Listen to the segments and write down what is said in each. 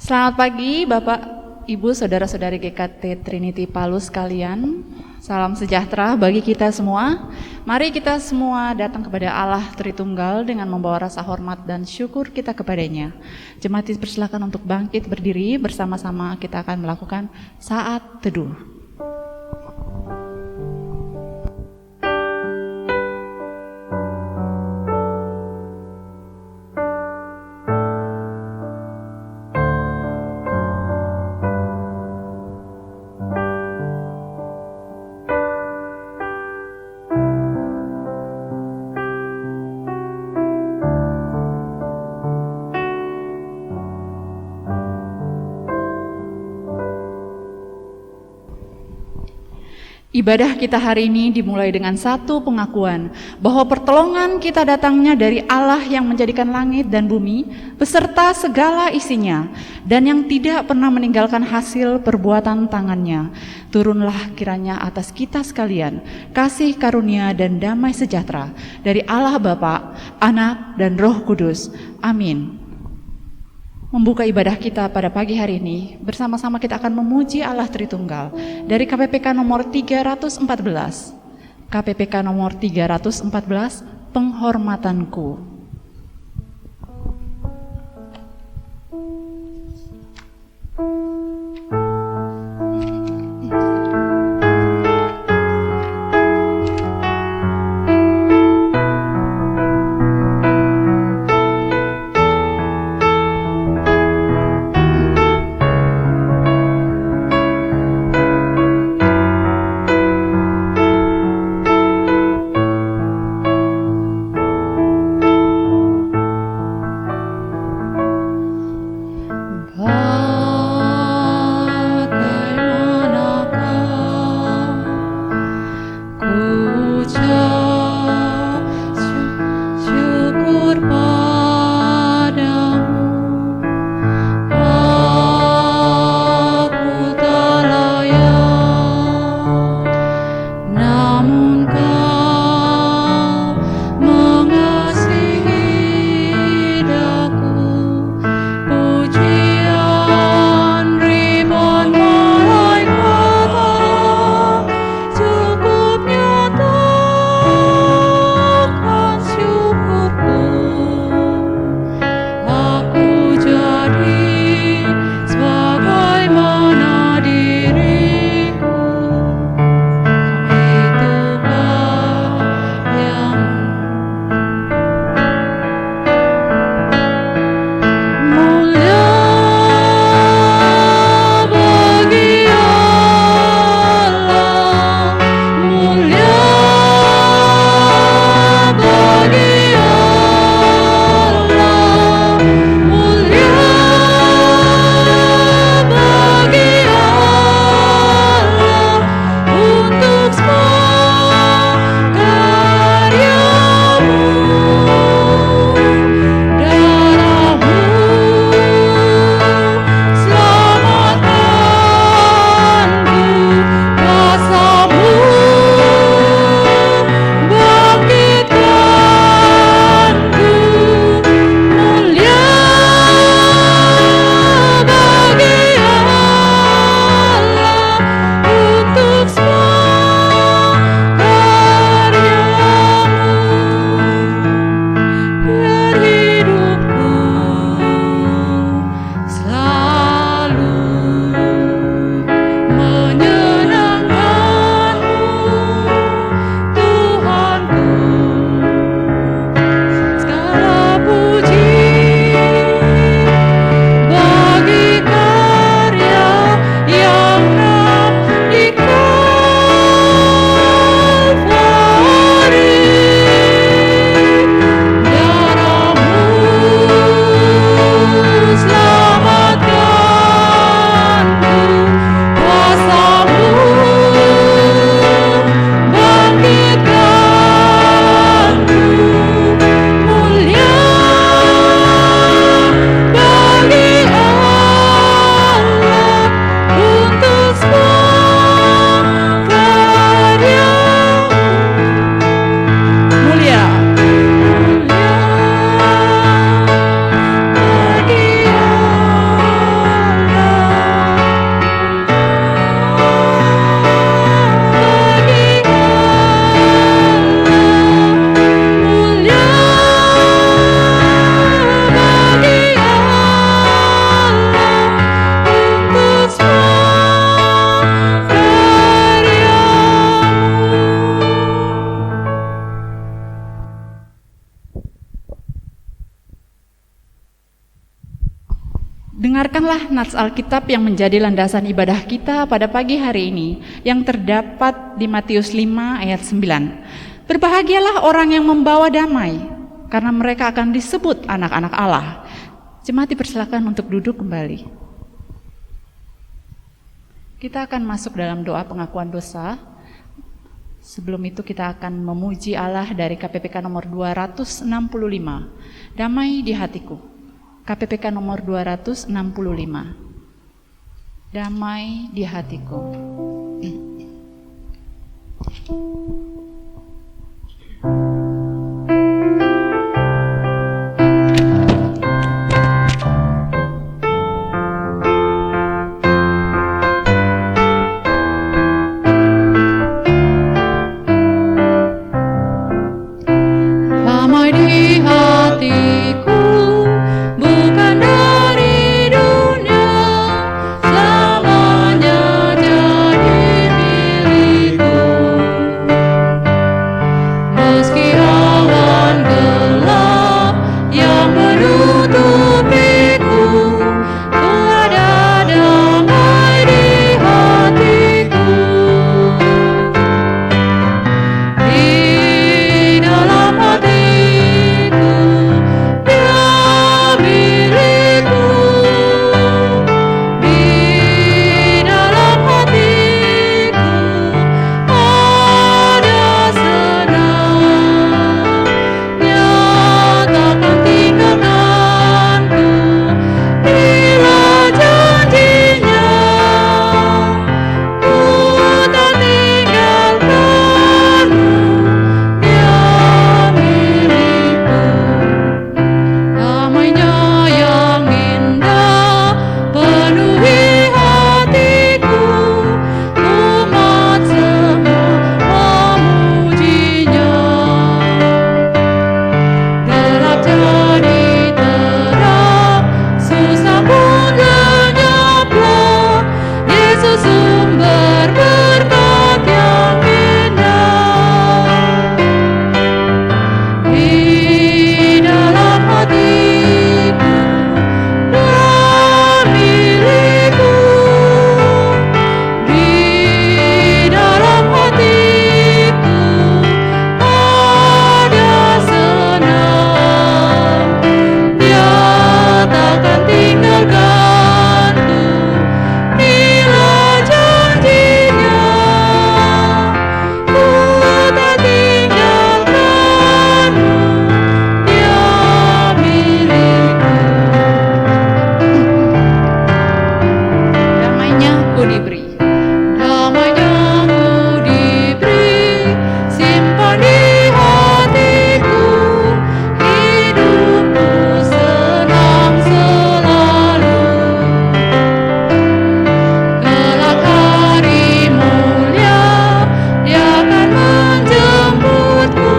Selamat pagi Bapak, Ibu, Saudara-saudari GKT Trinity Palu sekalian. Salam sejahtera bagi kita semua. Mari kita semua datang kepada Allah Tritunggal dengan membawa rasa hormat dan syukur kita kepadanya. Jemaat dipersilakan untuk bangkit berdiri, bersama-sama kita akan melakukan saat teduh. Ibadah kita hari ini dimulai dengan satu pengakuan bahwa pertolongan kita datangnya dari Allah yang menjadikan langit dan bumi beserta segala isinya dan yang tidak pernah meninggalkan hasil perbuatan tangannya. Turunlah kiranya atas kita sekalian kasih karunia dan damai sejahtera dari Allah Bapa, Anak dan Roh Kudus. Amin. Membuka ibadah kita pada pagi hari ini, bersama-sama kita akan memuji Allah Tritunggal dari KPPK nomor 314. KPPK nomor 314, penghormatanku. Dengarkanlah nats Alkitab yang menjadi landasan ibadah kita pada pagi hari ini, yang terdapat di Matius 5 ayat 9. Berbahagialah orang yang membawa damai, karena mereka akan disebut anak-anak Allah. Jemaat dipersilakan untuk duduk kembali. Kita akan masuk dalam doa pengakuan dosa. Sebelum itu kita akan memuji Allah dari KPPK nomor 265, Damai di Hatiku. KPPK nomor 265, Damai di Hatiku. Damai di hatiku, bukan dari dunia, selamanya jadi milikku. Meski awan gelap yang menutupiku, ku ada damai di hatiku. Di dalam hatiku, Dia milikku. Di dalam hatiku ada senang. Dia takkan tinggalkanku bila janjinya. Ku tak tinggalkanmu, Dia milikku. Damainya yang indah penuhi hatiku, umat semua memujinya. Gelap jadi terang, susah pun lenyaplah, Yesus sumber berkat yang indah. Di dalam hatiku, Dia milikku. Di dalam hatiku ada senang. Dia takkan tinggalkanku bila janjinya. Ku tak tinggalkanmu, Dia milikku. Damainya ku diberi, damainya ku diberi, simpan di hatiku, hidupku senang selalu. Kelak hari mulia, Dia akan menjemputku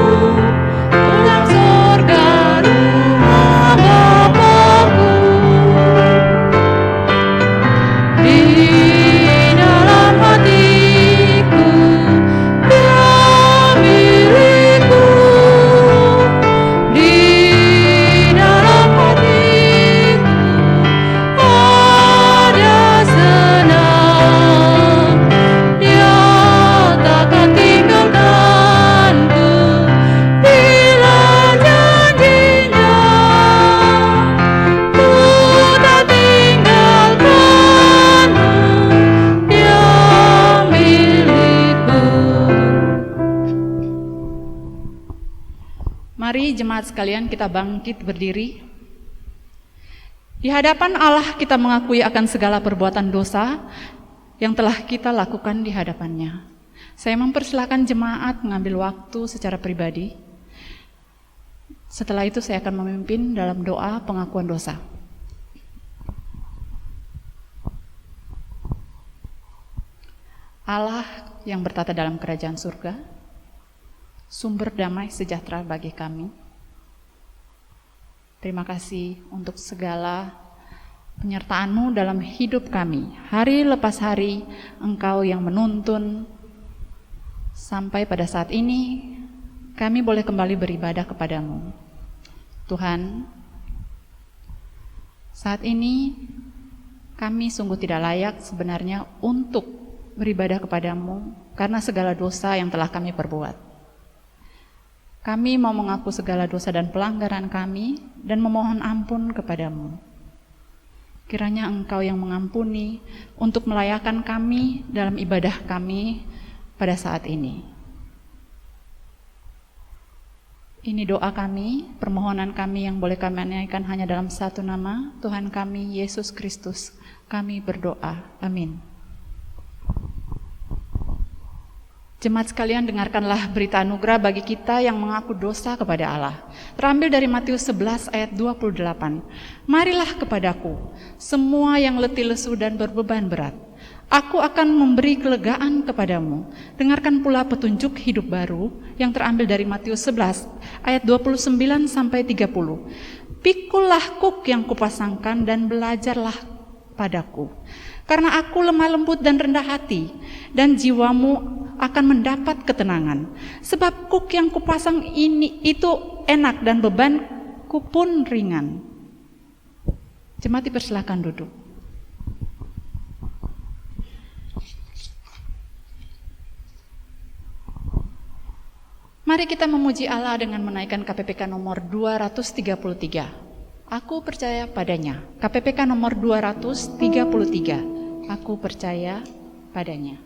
pulang surga rumah Bapakku. Di dalam hatiku, Dia milikku. Di dalam hatiku ada senang. Dia takkan tinggalkanku bila janjinya. Ku tak tinggalkanmu, Dia milikku. Mari jemaat sekalian kita bangkit berdiri. Di hadapan Allah kita mengakui akan segala perbuatan dosa yang telah kita lakukan di hadapannya. Saya mempersilahkan jemaat mengambil waktu secara pribadi. Setelah itu saya akan memimpin dalam doa pengakuan dosa. Allah yang bertata dalam kerajaan surga, sumber damai sejahtera bagi kami. Terima kasih untuk segala penyertaan-Mu dalam hidup kami. Hari lepas hari Engkau yang menuntun sampai pada saat ini kami boleh kembali beribadah kepadamu. Tuhan, saat ini Kami sungguh tidak layak sebenarnya untuk beribadah kepadamu karena segala dosa yang telah kami perbuat. Kami mau mengaku segala dosa dan pelanggaran kami dan memohon ampun kepadamu. Kiranya Engkau yang mengampuni untuk melayakkan kami dalam ibadah kami pada saat ini. Ini doa kami, permohonan kami yang boleh kami naikkan hanya dalam satu nama, Tuhan kami, Yesus Kristus. Kami berdoa. Amin. Jemaat sekalian, dengarkanlah berita anugerah bagi kita yang mengaku dosa kepada Allah. Terambil dari Matius 11 ayat 28. Marilah kepadaku, semua yang letih lesu dan berbeban berat. Aku akan memberi kelegaan kepadamu. Dengarkan pula petunjuk hidup baru yang terambil dari Matius 11 ayat 29 sampai 30. Pikullah kuk yang kupasangkan dan belajarlah padaku. Karena aku lemah lembut dan rendah hati, dan jiwamu akan mendapat ketenangan. Sebab kuk yang kupasang ini itu enak dan bebanku pun ringan. Jemaat dipersilakan duduk. Mari kita memuji Allah dengan menaikkan KPPK nomor 233. Aku percaya padanya. KPPK nomor 233. Aku percaya padanya.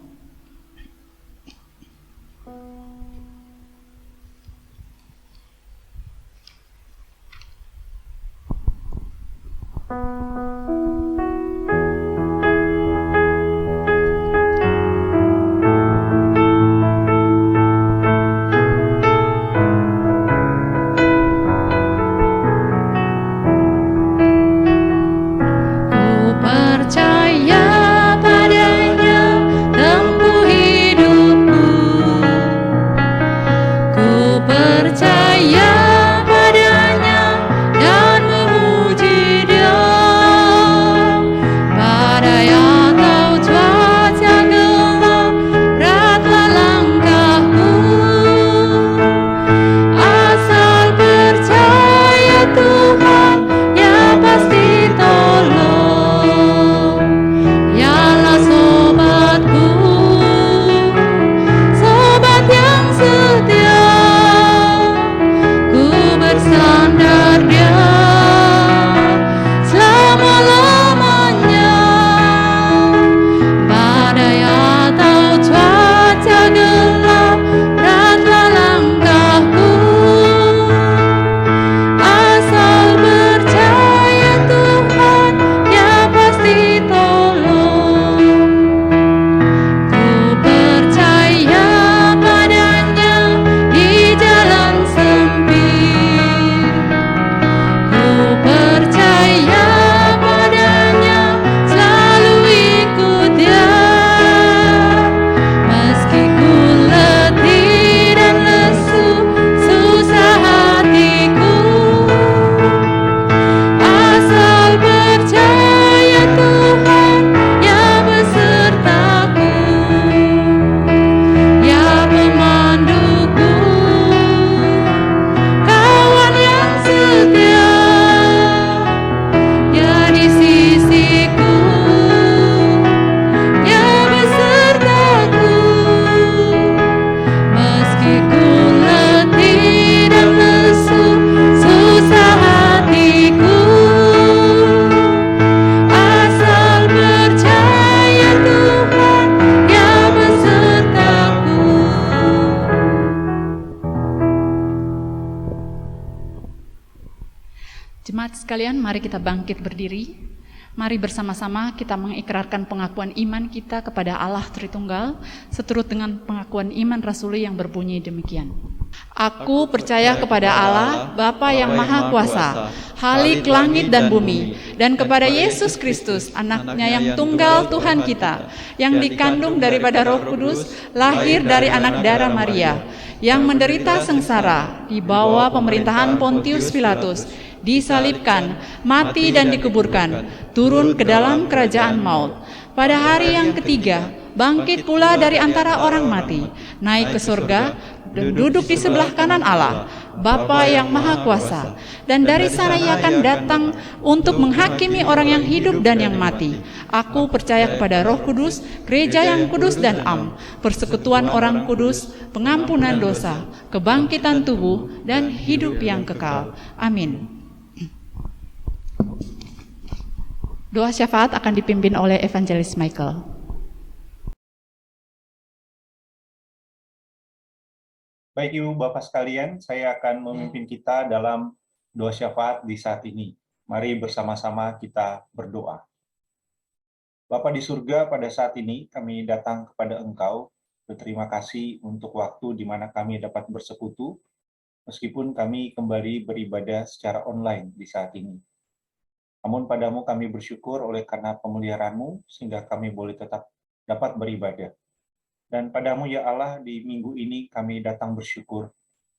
Jemaat sekalian, mari kita bangkit berdiri. Mari bersama-sama kita mengikrarkan pengakuan iman kita kepada Allah Tritunggal, seturut dengan pengakuan iman rasuli yang berbunyi demikian. Aku percaya kepada Allah, Bapa yang Maha Kuasa, Khalik langit dan bumi, dan kepada Yesus Kristus, anaknya yang tunggal Tuhan kita, yang dikandung daripada Roh Kudus, lahir dari anak darah Maria, yang menderita sengsara di bawah pemerintahan Pontius Pilatus, disalibkan, mati dan dikuburkan, turun ke dalam kerajaan maut. Pada hari yang ketiga, bangkit pula dari antara orang mati, naik ke surga, dan duduk di sebelah kanan Allah, Bapa yang Maha Kuasa, dan dari sana Ia akan datang untuk menghakimi orang yang hidup dan yang mati. Aku percaya kepada Roh Kudus, gereja yang kudus dan am, persekutuan orang kudus, pengampunan dosa, kebangkitan tubuh, dan hidup yang kekal. Amin. Doa syafaat akan dipimpin oleh Evangelis Michael. Baik Ibu Bapak sekalian, saya akan memimpin kita dalam doa syafaat di saat ini. Mari bersama-sama kita berdoa. Bapa di surga, pada saat ini kami datang kepada Engkau, berterima kasih untuk waktu di mana kami dapat bersekutu, meskipun kami kembali beribadah secara online di saat ini. Namun padamu kami bersyukur oleh karena pemeliharaan-Mu, sehingga kami boleh tetap dapat beribadah. Dan padamu ya Allah, di minggu ini kami datang bersyukur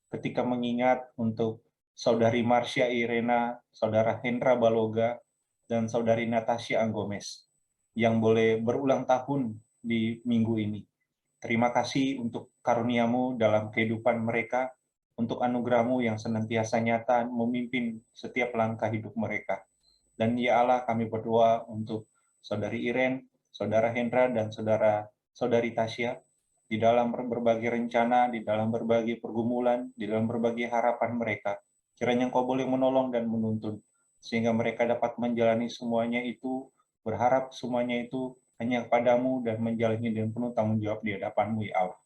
ketika mengingat untuk Saudari Marsha Irena, Saudara Hendra Baloga, dan Saudari Natasha Anggomes yang boleh berulang tahun di minggu ini. Terima kasih untuk karunia-Mu dalam kehidupan mereka, untuk anugerah-Mu yang senantiasa nyata memimpin setiap langkah hidup mereka. Dan ya Allah, kami berdoa untuk Saudari Iren, Saudara Hendra, dan Saudari Tasya, di dalam berbagai rencana, di dalam berbagai pergumulan, di dalam berbagai harapan mereka. Kiranya Engkau boleh menolong dan menuntun, sehingga mereka dapat menjalani semuanya itu, berharap semuanya itu hanya padamu dan menjalani dengan penuh tanggung jawab di hadapan-Mu ya Allah.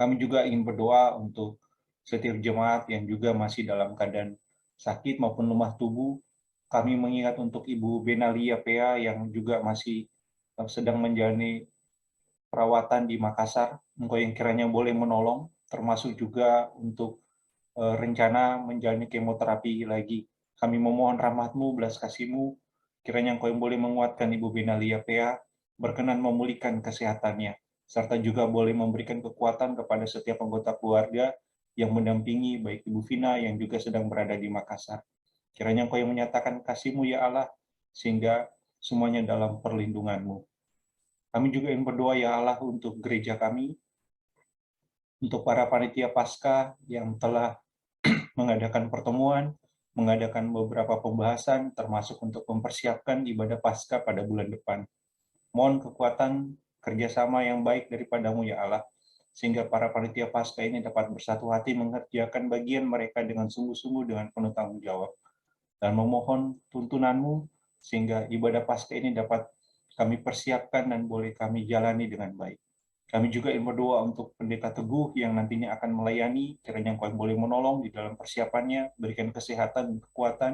Kami juga ingin berdoa untuk setiap jemaat yang juga masih dalam keadaan sakit maupun lemah tubuh. Kami mengingat untuk Ibu Benalia Pea yang juga masih sedang menjalani perawatan di Makassar. Engkau yang kiranya boleh menolong, termasuk juga untuk rencana menjalani kemoterapi lagi. Kami memohon rahmat-Mu, belas kasih-Mu, kiranya Engkau yang boleh menguatkan Ibu Benalia Pea, berkenan memulihkan kesehatannya, serta juga boleh memberikan kekuatan kepada setiap anggota keluarga yang mendampingi, baik Ibu Vina yang juga sedang berada di Makassar. Kiranya Engkau yang menyatakan kasih-Mu ya Allah, sehingga semuanya dalam perlindungan-Mu. Kami juga ingin berdoa ya Allah untuk gereja kami, untuk para panitia Paskah yang telah mengadakan pertemuan, mengadakan beberapa pembahasan, termasuk untuk mempersiapkan ibadah Paskah pada bulan depan. Mohon kekuatan kerjasama yang baik daripada-Mu ya Allah, sehingga para panitia Paskah ini dapat bersatu hati mengerjakan bagian mereka dengan sungguh-sungguh dengan penuh tanggung jawab. Dan memohon tuntunan-Mu, sehingga ibadah Paskah ini dapat kami persiapkan dan boleh kami jalani dengan baik. Kami juga ingin berdoa untuk Pendeta Teguh yang nantinya akan melayani, kiranya Engkau boleh menolong di dalam persiapannya, berikan kesehatan dan kekuatan,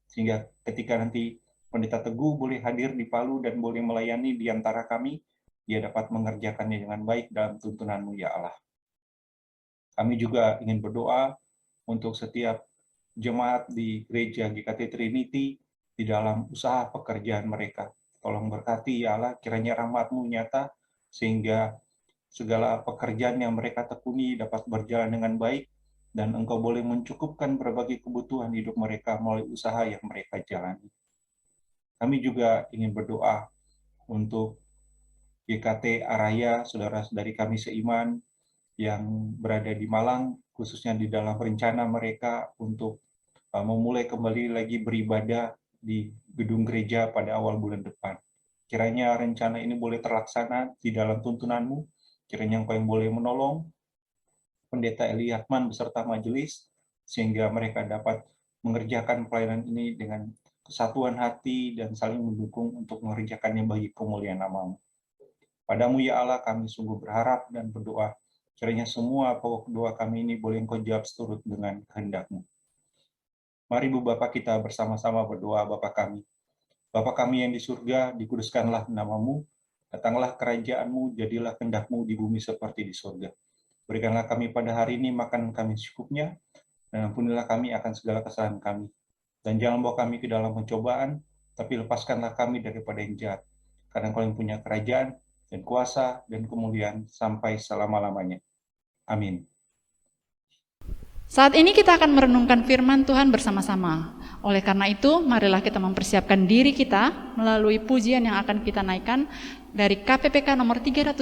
sehingga ketika nanti Pendeta Teguh boleh hadir di Palu dan boleh melayani di antara kami, dia dapat mengerjakannya dengan baik dalam tuntunan-Mu ya Allah. Kami juga ingin berdoa untuk setiap jemaat di gereja GKT Trinity di dalam usaha pekerjaan mereka. Tolong berkati ya Allah, kiranya rahmat-Mu nyata, sehingga segala pekerjaan yang mereka tekuni dapat berjalan dengan baik, dan Engkau boleh mencukupkan berbagai kebutuhan hidup mereka melalui usaha yang mereka jalani. Kami juga ingin berdoa untuk GKT Araya, saudara-saudari kami seiman yang berada di Malang, khususnya di dalam rencana mereka untuk memulai kembali lagi beribadah di gedung gereja pada awal bulan depan. Kiranya rencana ini boleh terlaksana di dalam tuntunan-Mu, kiranya Engkau yang boleh menolong Pendeta Eli Hakman beserta majelis, sehingga mereka dapat mengerjakan pelayanan ini dengan kesatuan hati dan saling mendukung untuk mengerjakannya bagi kemuliaan nama-Mu. Padamu ya Allah kami sungguh berharap dan berdoa, kiranya semua pokok doa kami ini boleh Engkau jawab seturut dengan kehendak-Mu. Mari Bu Bapa kita bersama-sama berdoa. Bapa kami yang di surga, dikuduskanlah nama-Mu, datanglah kerajaan-Mu, jadilah kehendak-Mu di bumi seperti di surga. Berikanlah kami pada hari ini makan kami secukupnya, dan ampunilah kami akan segala kesalahan kami. Dan jangan bawa kami ke dalam pencobaan, tapi lepaskanlah kami daripada yang jahat. Karena Engkau yang punya kerajaan, dan kuasa, dan kemuliaan sampai selama-lamanya. Amin. Saat ini kita akan merenungkan firman Tuhan bersama-sama. Oleh karena itu, marilah kita mempersiapkan diri kita melalui pujian yang akan kita naikkan dari KPPK nomor 319.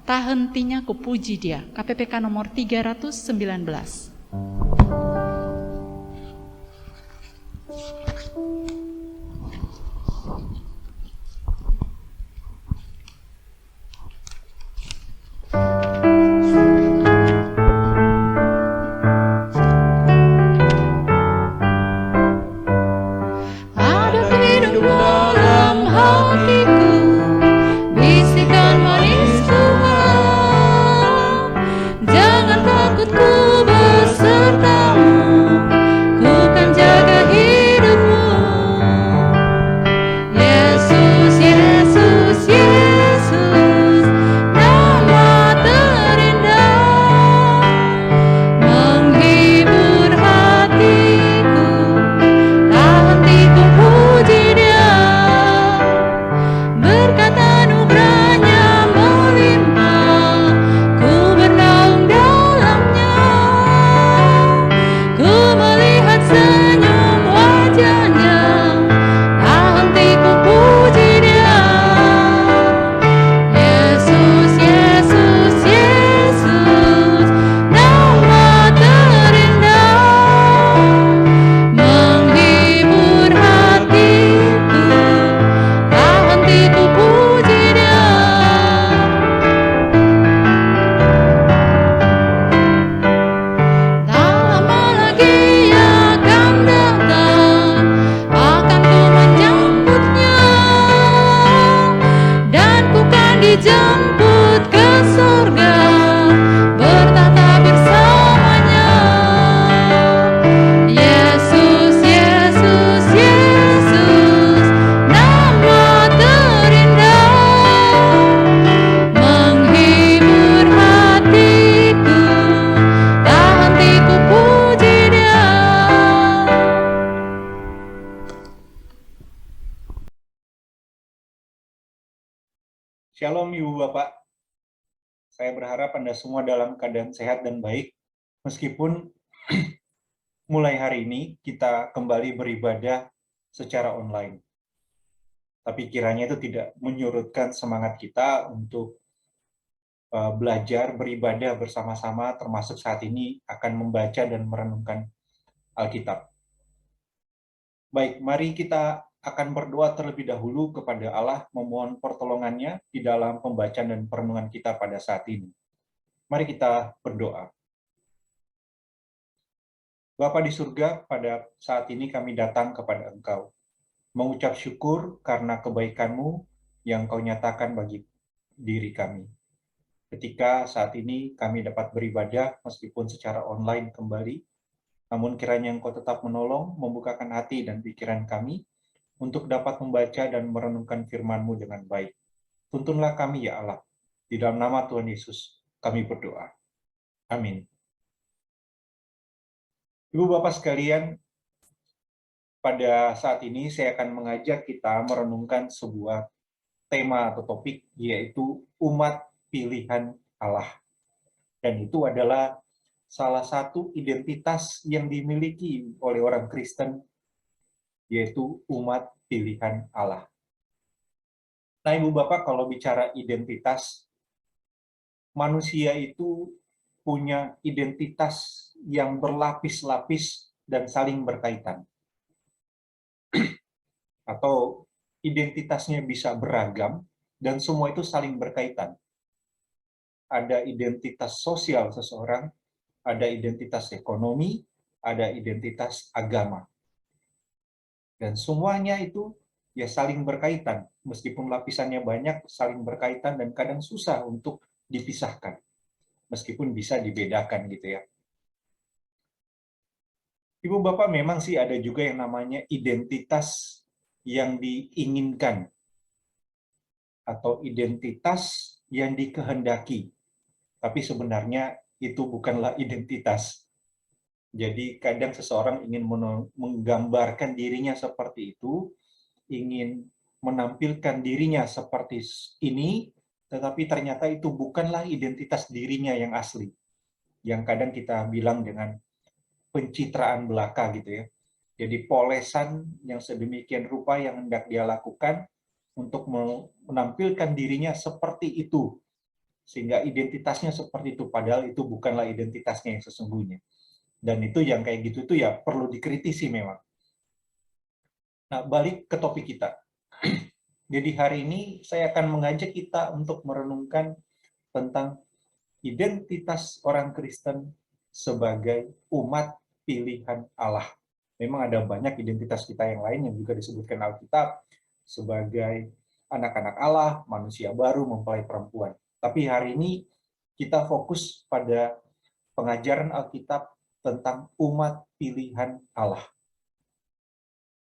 Tak hentinya ku puji Dia, KPPK nomor 319. dijemput ke surga, bertata bersamanya. Yesus, Yesus, Yesus, nama terindah, menghibur hatiku, tak hentiku puji Dia. Shalom Ibu Bapak, saya berharap Anda semua dalam keadaan sehat dan baik, meskipun mulai hari ini kita kembali beribadah secara online. Tapi kiranya itu tidak menyurutkan semangat kita untuk belajar, beribadah bersama-sama, termasuk saat ini akan membaca dan merenungkan Alkitab. Baik, mari kita akan berdoa terlebih dahulu kepada Allah, memohon pertolongannya di dalam pembacaan dan perenungan kita pada saat ini. Mari kita berdoa. Bapa di surga, pada saat ini kami datang kepada Engkau, mengucap syukur karena kebaikan-Mu yang Kau nyatakan bagi diri kami. Ketika saat ini kami dapat beribadah meskipun secara online kembali, namun kiranya Engkau tetap menolong, membukakan hati dan pikiran kami untuk dapat membaca dan merenungkan firman-Mu dengan baik. Tuntunlah kami ya Allah, di dalam nama Tuhan Yesus kami berdoa. Amin. Ibu Bapak sekalian, pada saat ini saya akan mengajak kita merenungkan sebuah tema atau topik, yaitu umat pilihan Allah. Dan itu adalah salah satu identitas yang dimiliki oleh orang Kristen, yaitu umat pilihan Allah. Nah, Ibu Bapak, kalau bicara identitas, manusia itu punya identitas yang berlapis-lapis dan saling berkaitan. Atau identitasnya bisa beragam, dan semua itu saling berkaitan. Ada identitas sosial seseorang, ada identitas ekonomi, ada identitas agama. Dan semuanya itu ya saling berkaitan. Meskipun lapisannya banyak, saling berkaitan dan kadang susah untuk dipisahkan. Meskipun bisa dibedakan gitu ya. Ibu Bapak, memang sih ada juga yang namanya identitas yang diinginkan atau identitas yang dikehendaki. Tapi sebenarnya itu bukanlah identitas. Jadi kadang seseorang ingin menggambarkan dirinya seperti itu, ingin menampilkan dirinya seperti ini, tetapi ternyata itu bukanlah identitas dirinya yang asli. Yang kadang kita bilang dengan pencitraan belaka gitu ya. Jadi polesan yang sedemikian rupa yang hendak dia lakukan untuk menampilkan dirinya seperti itu. Sehingga identitasnya seperti itu, padahal itu bukanlah identitasnya yang sesungguhnya. Dan itu yang kayak gitu itu ya perlu dikritisi memang. Nah, balik ke topik kita. Jadi hari ini saya akan mengajak kita untuk merenungkan tentang identitas orang Kristen sebagai umat pilihan Allah. Memang ada banyak identitas kita yang lain yang juga disebutkan Alkitab sebagai anak-anak Allah, manusia baru, mempelai perempuan. Tapi hari ini kita fokus pada pengajaran Alkitab tentang umat pilihan Allah.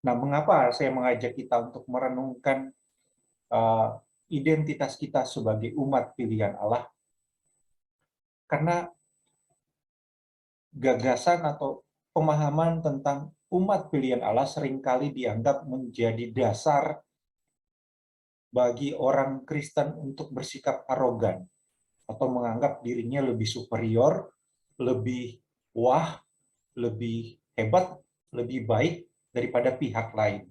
Nah, mengapa saya mengajak kita untuk merenungkan identitas kita sebagai umat pilihan Allah? Karena gagasan atau pemahaman tentang umat pilihan Allah seringkali dianggap menjadi dasar bagi orang Kristen untuk bersikap arogan atau menganggap dirinya lebih superior, lebih wah, lebih hebat, lebih baik daripada pihak lain.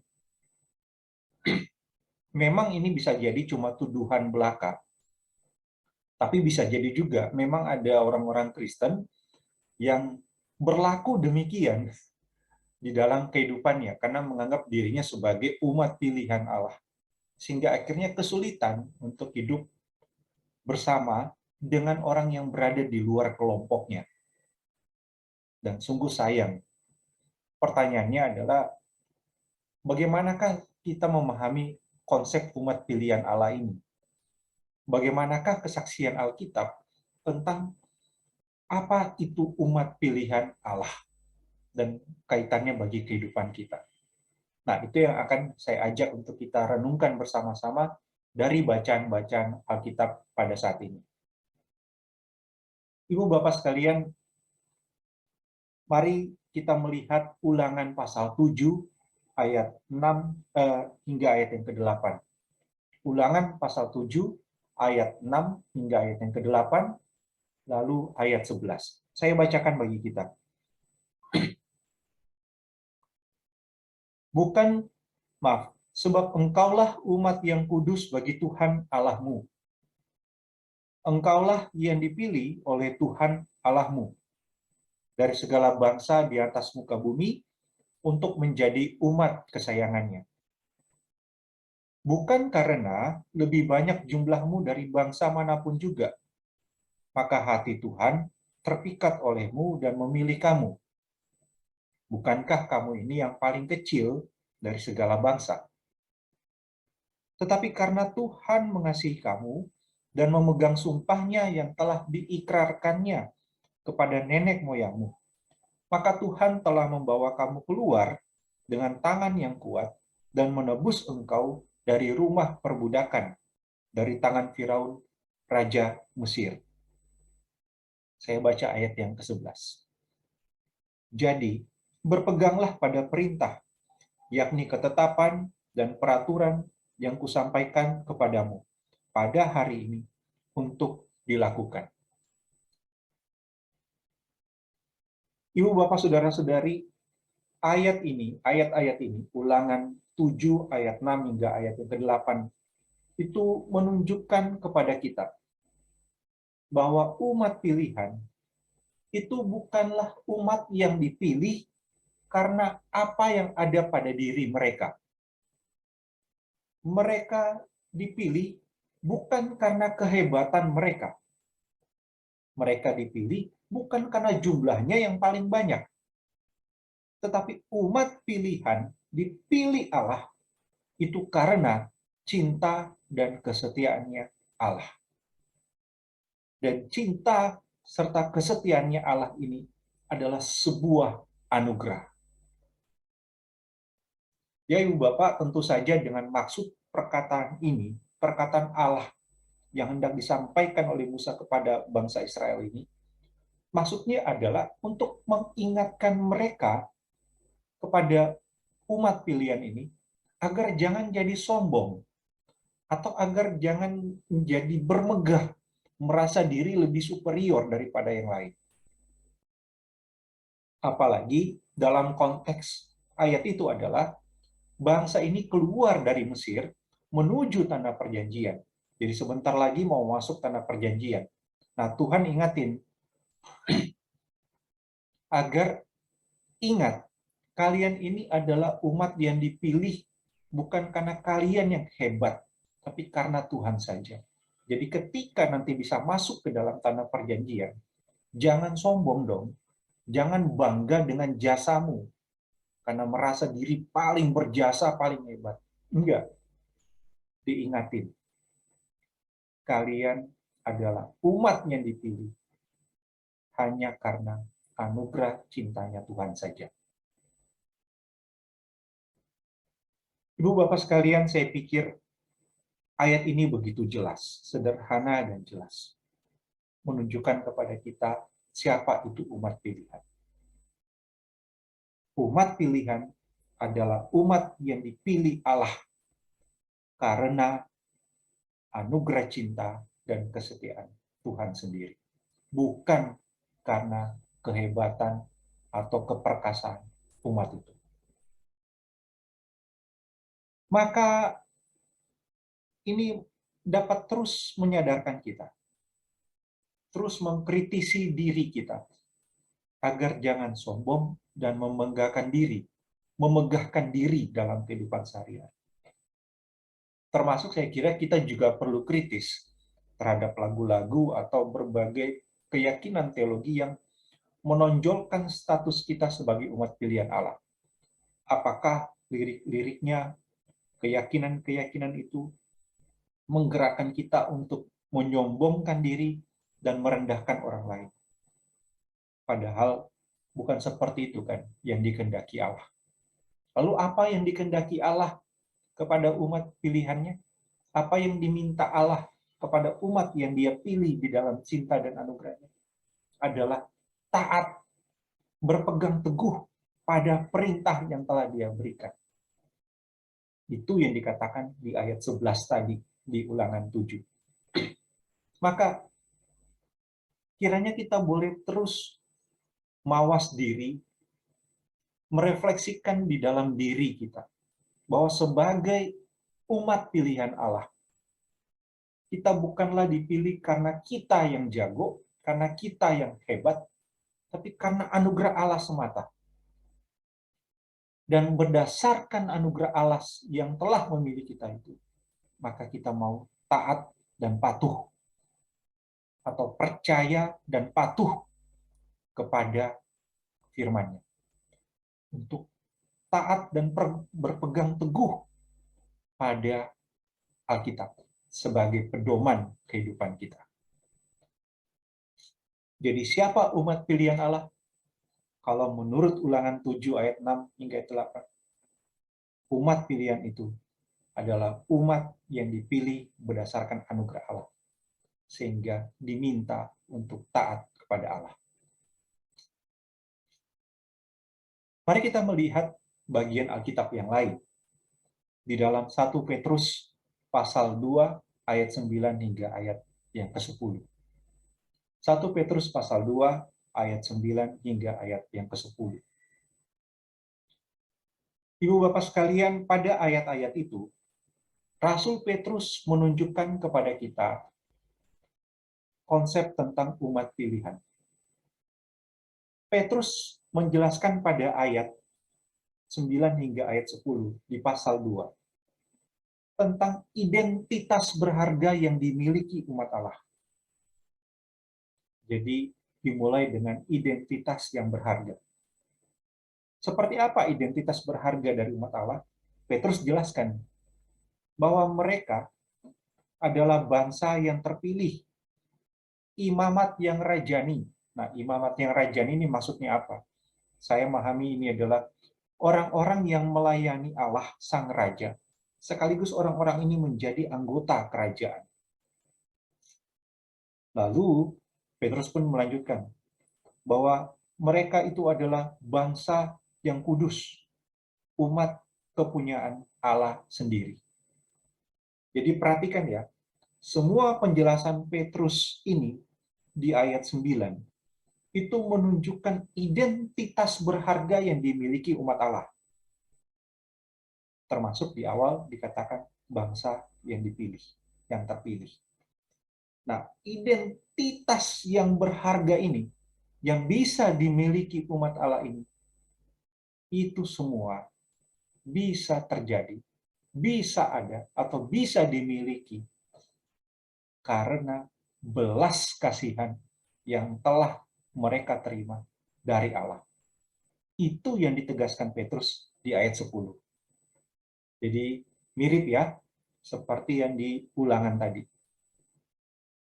Memang ini bisa jadi cuma tuduhan belaka, tapi bisa jadi juga memang ada orang-orang Kristen yang berlaku demikian di dalam kehidupannya karena menganggap dirinya sebagai umat pilihan Allah. Sehingga akhirnya kesulitan untuk hidup bersama dengan orang yang berada di luar kelompoknya. Dan sungguh sayang. Pertanyaannya adalah, bagaimanakah kita memahami konsep umat pilihan Allah ini? bagaimanakah kesaksian Alkitab tentang apa itu umat pilihan Allah dan kaitannya bagi kehidupan kita. Nah, itu yang akan saya ajak untuk kita renungkan bersama-sama dari bacaan-bacaan Alkitab pada saat ini. Ibu Bapak sekalian, mari kita melihat Ulangan pasal 7 ayat 6 hingga ayat yang ke-8. Ulangan pasal 7 ayat 6 hingga ayat yang ke-8, lalu ayat 11. Saya bacakan bagi kita. Sebab engkaulah umat yang kudus bagi Tuhan Allahmu. Engkaulah yang dipilih oleh Tuhan Allahmu dari segala bangsa di atas muka bumi untuk menjadi umat kesayangannya. Bukan karena lebih banyak jumlahmu dari bangsa manapun juga, maka hati Tuhan terpikat olehmu dan memilih kamu. Bukankah kamu ini yang paling kecil dari segala bangsa? Tetapi karena Tuhan mengasihi kamu dan memegang sumpahnya yang telah diikrarkannya kepada nenek moyangmu, maka Tuhan telah membawa kamu keluar dengan tangan yang kuat dan menebus engkau dari rumah perbudakan, dari tangan Firaun, Raja Mesir. Saya baca ayat yang ke-11. Jadi, berpeganglah pada perintah, yakni ketetapan dan peraturan yang kusampaikan kepadamu pada hari ini untuk dilakukan. Ibu, Bapak, Saudara-saudari, ayat-ayat ini, Ulangan 7 ayat 6 hingga ayat yang ke-8, itu menunjukkan kepada kita bahwa umat pilihan itu bukanlah umat yang dipilih karena apa yang ada pada diri mereka. Mereka dipilih bukan karena kehebatan mereka. Mereka dipilih bukan karena jumlahnya yang paling banyak. Tetapi umat pilihan dipilih Allah itu karena cinta dan kesetiaannya Allah. Dan cinta serta kesetiaannya Allah ini adalah sebuah anugerah. Ya, Ibu Bapak, tentu saja dengan maksud perkataan ini, perkataan Allah yang hendak disampaikan oleh Musa kepada bangsa Israel ini, maksudnya adalah untuk mengingatkan mereka kepada umat pilihan ini agar jangan jadi sombong atau agar jangan menjadi bermegah, merasa diri lebih superior daripada yang lain. Apalagi dalam konteks ayat itu adalah bangsa ini keluar dari Mesir menuju tanah perjanjian. Jadi sebentar lagi mau masuk tanah perjanjian. Nah, Tuhan ingatin agar ingat, kalian ini adalah umat yang dipilih bukan karena kalian yang hebat, tapi karena Tuhan saja. Jadi ketika nanti bisa masuk ke dalam tanah perjanjian, jangan sombong dong. Jangan bangga dengan jasamu, karena merasa diri paling berjasa, paling hebat. Enggak. Diingatin. Kalian adalah umat yang dipilih hanya karena anugerah cintanya Tuhan saja. Ibu Bapak sekalian, saya pikir ayat ini begitu jelas, sederhana dan jelas. Menunjukkan kepada kita siapa itu umat pilihan. Umat pilihan adalah umat yang dipilih Allah karena anugerah cinta dan kesetiaan Tuhan sendiri. Bukan karena kehebatan atau keperkasaan umat itu. Maka ini dapat terus menyadarkan kita, terus mengkritisi diri kita, agar jangan sombong dan membanggakan diri, memegahkan diri dalam kehidupan sehari-hari. Termasuk saya kira kita juga perlu kritis terhadap lagu-lagu atau berbagai keyakinan teologi yang menonjolkan status kita sebagai umat pilihan Allah. Apakah lirik-liriknya, keyakinan-keyakinan itu menggerakkan kita untuk menyombongkan diri, dan merendahkan orang lain. Padahal bukan seperti itu kan yang dikehendaki Allah. Lalu apa yang dikehendaki Allah kepada umat pilihannya? Apa yang diminta Allah kepada umat yang dia pilih di dalam cinta dan anugerahnya? Adalah taat, berpegang teguh pada perintah yang telah dia berikan. Itu yang dikatakan di ayat 11 tadi, di Ulangan 7. Maka kiranya kita boleh terus mawas diri, merefleksikan di dalam diri kita, bahwa sebagai umat pilihan Allah, kita bukanlah dipilih karena kita yang jago, karena kita yang hebat, tapi karena anugerah Allah semata. Dan berdasarkan anugerah Allah yang telah memilih kita itu, maka kita mau taat dan patuh, atau percaya dan patuh kepada firman-Nya. Untuk taat dan berpegang teguh pada Alkitab sebagai pedoman kehidupan kita. Jadi siapa umat pilihan Allah? Kalau menurut Ulangan 7 ayat 6 hingga 8, umat pilihan itu adalah umat yang dipilih berdasarkan anugerah Allah, sehingga diminta untuk taat kepada Allah. Mari kita melihat bagian Alkitab yang lain. Di dalam 1 Petrus pasal 2 ayat 9 hingga ayat yang ke-10. 1 Petrus pasal 2 ayat 9 hingga ayat yang ke-10. Ibu Bapak sekalian, pada ayat-ayat itu, Rasul Petrus menunjukkan kepada kita konsep tentang umat pilihan. Petrus menjelaskan pada ayat 9 hingga ayat 10 di pasal 2 tentang identitas berharga yang dimiliki umat Allah. Jadi dimulai dengan identitas yang berharga. Seperti apa identitas berharga dari umat Allah? Petrus jelaskan bahwa mereka adalah bangsa yang terpilih, imamat yang rajani. Nah, imamat yang rajani ini maksudnya apa? Saya memahami ini adalah orang-orang yang melayani Allah Sang Raja, sekaligus orang-orang ini menjadi anggota kerajaan. Lalu, Petrus pun melanjutkan bahwa mereka itu adalah bangsa yang kudus, umat kepunyaan Allah sendiri. Jadi perhatikan ya, semua penjelasan Petrus ini di ayat 9 itu menunjukkan identitas berharga yang dimiliki umat Allah. Termasuk di awal dikatakan bangsa yang dipilih, yang terpilih. Nah, identitas yang berharga ini, yang bisa dimiliki umat Allah ini, itu semua bisa terjadi, bisa ada, atau bisa dimiliki karena belas kasihan yang telah mereka terima dari Allah. Itu yang ditegaskan Petrus di ayat 10. Jadi mirip ya, seperti yang di Ulangan tadi.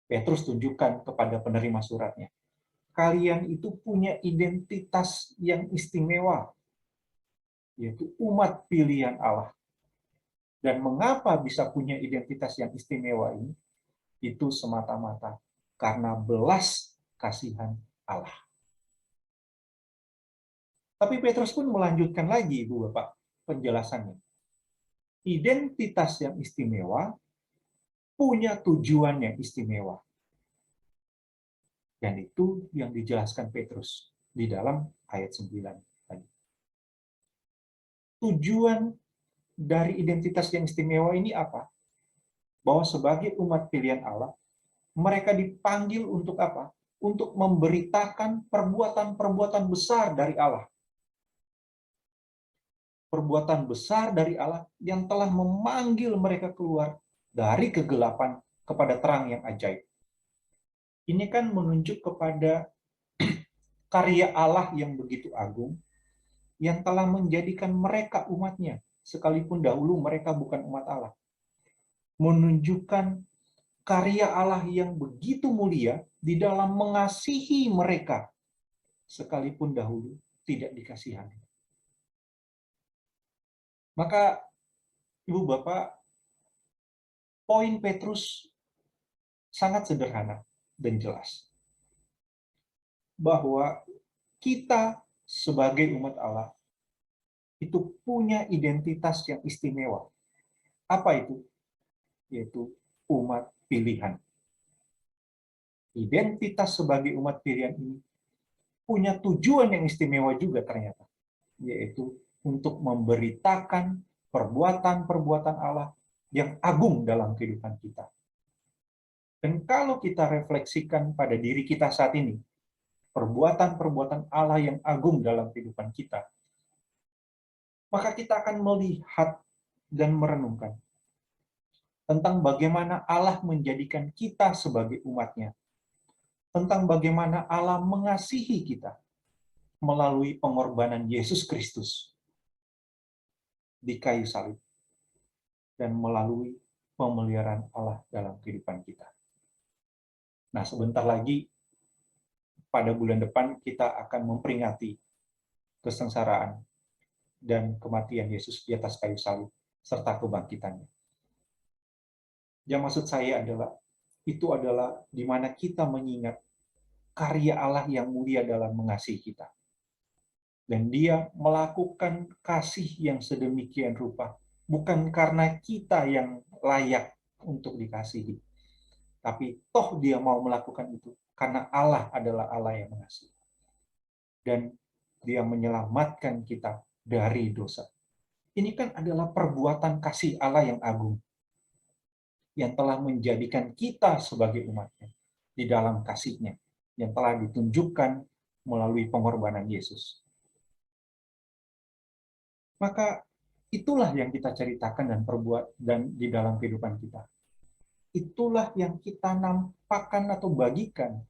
Petrus tunjukkan kepada penerima suratnya, kalian itu punya identitas yang istimewa, yaitu umat pilihan Allah. Dan mengapa bisa punya identitas yang istimewa ini? Itu semata-mata karena belas kasihan Allah. Tapi Petrus pun melanjutkan lagi, Ibu Bapak, penjelasannya. Identitas yang istimewa punya tujuan yang istimewa. Dan itu yang dijelaskan Petrus di dalam ayat 9 tadi. Tujuan dari identitas yang istimewa ini apa? Bahwa sebagai umat pilihan Allah, mereka dipanggil untuk apa? Untuk memberitakan perbuatan-perbuatan besar dari Allah. Perbuatan besar dari Allah yang telah memanggil mereka keluar dari kegelapan kepada terang yang ajaib. Ini kan menunjuk kepada karya Allah yang begitu agung, yang telah menjadikan mereka umatnya, sekalipun dahulu mereka bukan umat Allah. Menunjukkan karya Allah yang begitu mulia di dalam mengasihi mereka, sekalipun dahulu tidak dikasihani. Maka, Ibu Bapak, poin Petrus sangat sederhana dan jelas. Bahwa kita sebagai umat Allah itu punya identitas yang istimewa. Apa itu? Yaitu umat pilihan. Identitas sebagai umat pilihan ini punya tujuan yang istimewa juga ternyata, yaitu untuk memberitakan perbuatan-perbuatan Allah yang agung dalam kehidupan kita. Dan kalau kita refleksikan pada diri kita saat ini, perbuatan-perbuatan Allah yang agung dalam kehidupan kita, maka kita akan melihat dan merenungkan tentang bagaimana Allah menjadikan kita sebagai umat-Nya, tentang bagaimana Allah mengasihi kita melalui pengorbanan Yesus Kristus di kayu salib, dan melalui pemeliharaan Allah dalam kehidupan kita. Nah, sebentar lagi, pada bulan depan, kita akan memperingati kesengsaraan dan kematian Yesus di atas kayu salib, serta kebangkitannya. Yang maksud saya adalah, itu adalah di mana kita mengingat karya Allah yang mulia dalam mengasihi kita. Dan Dia melakukan kasih yang sedemikian rupa, bukan karena kita yang layak untuk dikasihi, tapi toh Dia mau melakukan itu karena Allah adalah Allah yang mengasihi. Dan Dia menyelamatkan kita dari dosa. Ini kan adalah perbuatan kasih Allah yang agung, yang telah menjadikan kita sebagai umat-Nya di dalam kasih-Nya, yang telah ditunjukkan melalui pengorbanan Yesus. Maka itulah yang kita ceritakan dan perbuat dan di dalam kehidupan kita. Itulah yang kita nampakkan atau bagikan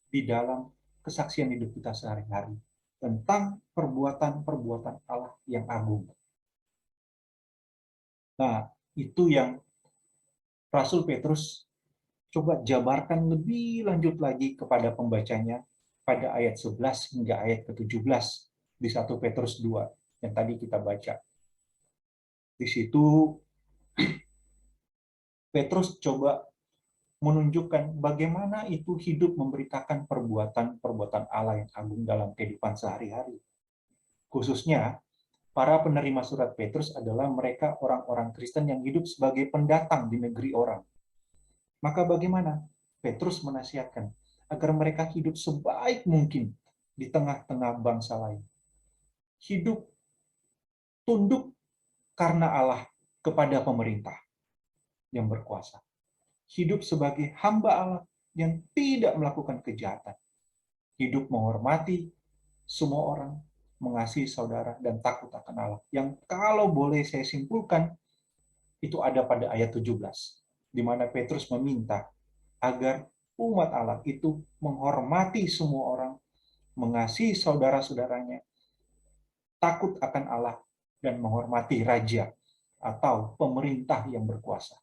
di dalam kesaksian hidup kita sehari-hari tentang perbuatan-perbuatan Allah yang agung. Nah, itu yang Rasul Petrus coba jabarkan lebih lanjut lagi kepada pembacanya pada ayat 11 hingga ayat ke-17 di 1 Petrus 2 yang tadi kita baca. Di situ Petrus coba menunjukkan bagaimana itu hidup memberitakan perbuatan-perbuatan Allah yang agung dalam kehidupan sehari-hari. Khususnya, para penerima surat Petrus adalah mereka orang-orang Kristen yang hidup sebagai pendatang di negeri orang. Maka bagaimana? Petrus menasihatkan agar mereka hidup sebaik mungkin di tengah-tengah bangsa lain. Hidup tunduk karena Allah kepada pemerintah yang berkuasa. Hidup sebagai hamba Allah yang tidak melakukan kejahatan. Hidup menghormati semua orang, mengasihi saudara, dan takut akan Allah. Yang kalau boleh saya simpulkan, itu ada pada ayat 17, di mana Petrus meminta agar umat Allah itu menghormati semua orang, mengasihi saudara-saudaranya, takut akan Allah, dan menghormati raja atau pemerintah yang berkuasa.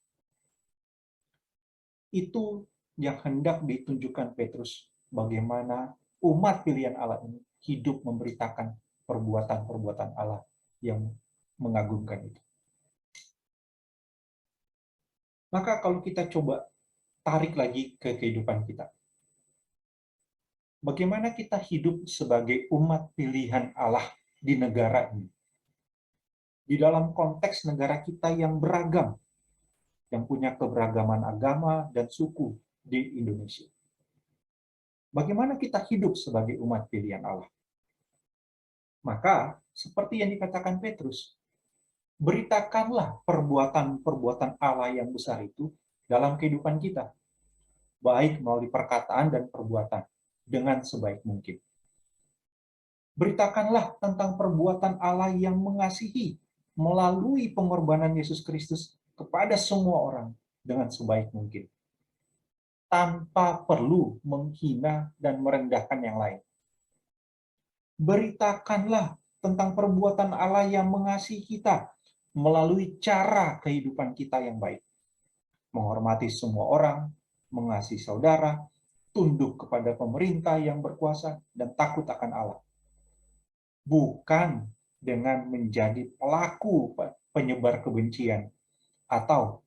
Itu yang hendak ditunjukkan Petrus, bagaimana umat pilihan Allah ini hidup memberitakan perbuatan-perbuatan Allah yang mengagumkan itu. Maka kalau kita coba tarik lagi ke kehidupan kita, bagaimana kita hidup sebagai umat pilihan Allah di negara ini, di dalam konteks negara kita yang beragam, yang punya keberagaman agama dan suku di Indonesia. Bagaimana kita hidup sebagai umat pilihan Allah? Maka, seperti yang dikatakan Petrus, beritakanlah perbuatan-perbuatan Allah yang besar itu dalam kehidupan kita, baik melalui perkataan dan perbuatan, dengan sebaik mungkin. Beritakanlah tentang perbuatan Allah yang mengasihi melalui pengorbanan Yesus Kristus kepada semua orang dengan sebaik mungkin, tanpa perlu menghina dan merendahkan yang lain. Beritakanlah tentang perbuatan Allah yang mengasihi kita melalui cara kehidupan kita yang baik. menghormati semua orang, mengasihi saudara, tunduk kepada pemerintah yang berkuasa, dan takut akan Allah. Bukan dengan menjadi pelaku penyebar kebencian atau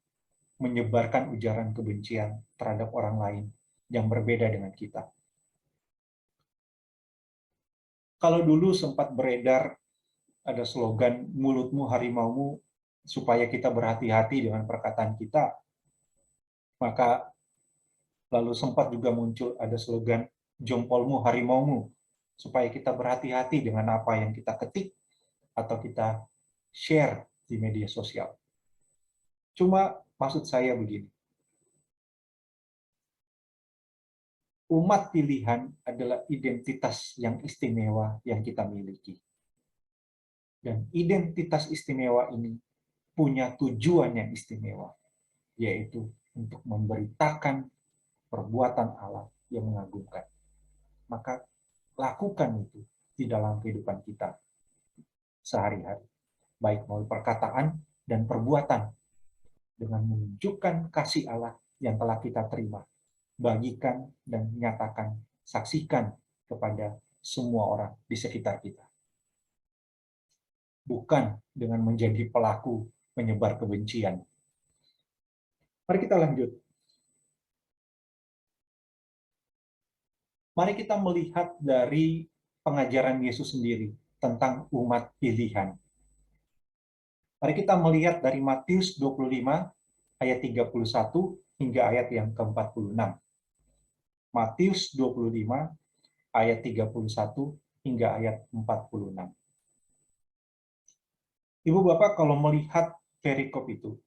menyebarkan ujaran kebencian terhadap orang lain yang berbeda dengan kita. Kalau dulu sempat beredar ada slogan mulutmu harimaumu supaya kita berhati-hati dengan perkataan kita, maka lalu sempat juga muncul ada slogan jempolmu harimaumu supaya kita berhati-hati dengan apa yang kita ketik atau kita share di media sosial. Cuma maksud saya begini, umat pilihan adalah identitas yang istimewa yang kita miliki. Dan identitas istimewa ini punya tujuan yang istimewa, yaitu untuk memberitakan perbuatan Allah yang mengagumkan. Maka lakukan itu di dalam kehidupan kita sehari-hari, baik melalui perkataan dan perbuatan, dengan menunjukkan kasih Allah yang telah kita terima, bagikan dan nyatakan, saksikan kepada semua orang di sekitar kita. Bukan dengan menjadi pelaku menyebar kebencian. Mari kita lanjut. Mari kita melihat dari pengajaran Yesus sendiri tentang umat pilihan. Mari kita melihat dari Matius 25 ayat 31 hingga ayat yang ke-46. Matius 25 ayat 31 hingga ayat 46. Ibu Bapak, kalau melihat perikop itu,